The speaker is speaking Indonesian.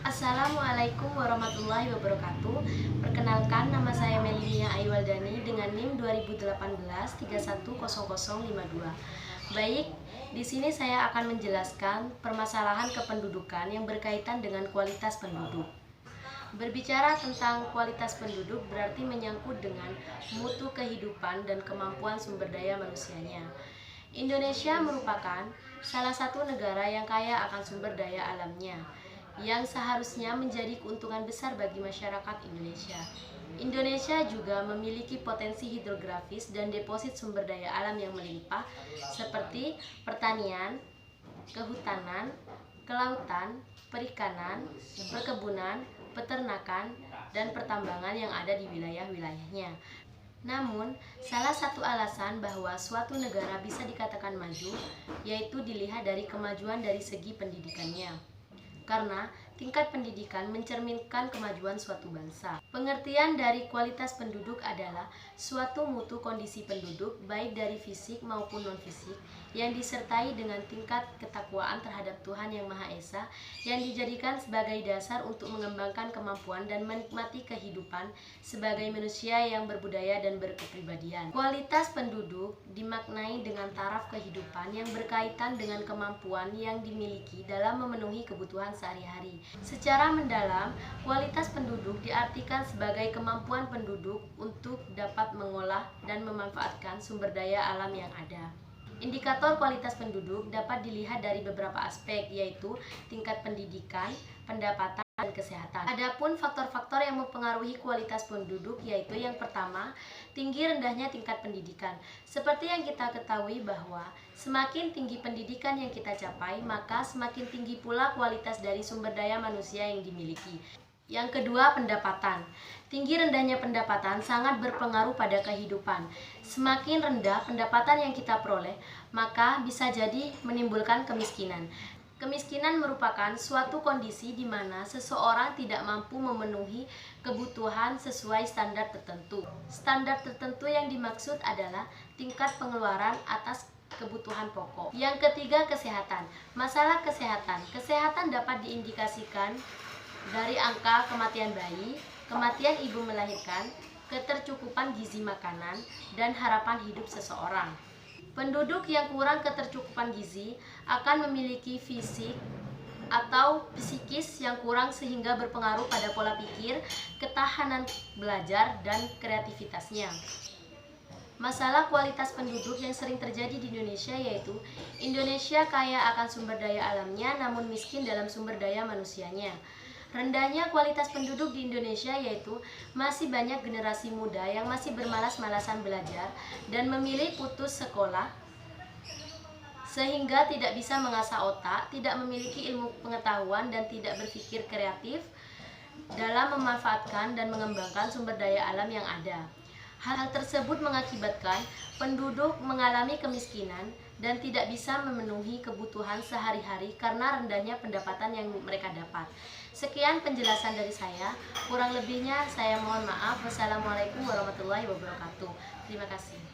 Assalamualaikum warahmatullahi wabarakatuh. Perkenalkan, nama saya Melinia Aiwaldani dengan NIM 2018 310052. Baik, di sini saya akan menjelaskan permasalahan kependudukan yang berkaitan dengan kualitas penduduk. Berbicara tentang kualitas penduduk berarti menyangkut dengan mutu kehidupan dan kemampuan sumber daya manusianya. Indonesia merupakan salah satu negara yang kaya akan sumber daya alamnya, yang seharusnya menjadi keuntungan besar bagi masyarakat Indonesia. Indonesia juga memiliki potensi hidrografis dan deposit sumber daya alam yang melimpah seperti pertanian, kehutanan, kelautan, perikanan, perkebunan, peternakan, dan pertambangan yang ada di wilayah-wilayahnya. Namun, salah satu alasan bahwa suatu negara bisa dikatakan maju yaitu dilihat dari kemajuan dari segi pendidikannya. Karena tingkat pendidikan mencerminkan kemajuan suatu bangsa. Pengertian dari kualitas penduduk adalah suatu mutu kondisi penduduk baik dari fisik maupun non-fisik yang disertai dengan tingkat ketakwaan terhadap Tuhan Yang Maha Esa yang dijadikan sebagai dasar untuk mengembangkan kemampuan dan menikmati kehidupan sebagai manusia yang berbudaya dan berkepribadian. Kualitas penduduk dimaknai dengan taraf kehidupan yang berkaitan dengan kemampuan yang dimiliki dalam memenuhi kebutuhan sehari-hari. Secara mendalam, kualitas penduduk diartikan sebagai kemampuan penduduk untuk dapat mengolah dan memanfaatkan sumber daya alam yang ada. Indikator kualitas penduduk dapat dilihat dari beberapa aspek, yaitu tingkat pendidikan, pendapatan, dan kesehatan. Adapun faktor-faktor yang mempengaruhi kualitas penduduk yaitu yang pertama, tinggi rendahnya tingkat pendidikan. Seperti yang kita ketahui bahwa semakin tinggi pendidikan yang kita capai, maka semakin tinggi pula kualitas dari sumber daya manusia yang dimiliki. Yang kedua, pendapatan. Tinggi rendahnya pendapatan sangat berpengaruh pada kehidupan. Semakin rendah pendapatan yang kita peroleh, maka bisa jadi menimbulkan kemiskinan. Kemiskinan merupakan suatu kondisi di mana seseorang tidak mampu memenuhi kebutuhan sesuai standar tertentu. Standar tertentu yang dimaksud adalah tingkat pengeluaran atas kebutuhan pokok. Yang ketiga, kesehatan. Masalah kesehatan. Kesehatan dapat diindikasikan dari angka kematian bayi, kematian ibu melahirkan, ketercukupan gizi makanan, dan harapan hidup seseorang. Penduduk yang kurang ketercukupan gizi akan memiliki fisik atau psikis yang kurang sehingga berpengaruh pada pola pikir, ketahanan belajar, dan kreativitasnya. Masalah kualitas penduduk yang sering terjadi di Indonesia yaitu Indonesia kaya akan sumber daya alamnya namun miskin dalam sumber daya manusianya. Rendahnya kualitas penduduk di Indonesia yaitu masih banyak generasi muda yang masih bermalas-malasan belajar dan memilih putus sekolah sehingga tidak bisa mengasah otak, tidak memiliki ilmu pengetahuan dan tidak berpikir kreatif dalam memanfaatkan dan mengembangkan sumber daya alam yang ada. Hal tersebut mengakibatkan penduduk mengalami kemiskinan dan tidak bisa memenuhi kebutuhan sehari-hari karena rendahnya pendapatan yang mereka dapat. Sekian penjelasan dari saya, kurang lebihnya saya mohon maaf. Wassalamualaikum warahmatullahi wabarakatuh. Terima kasih.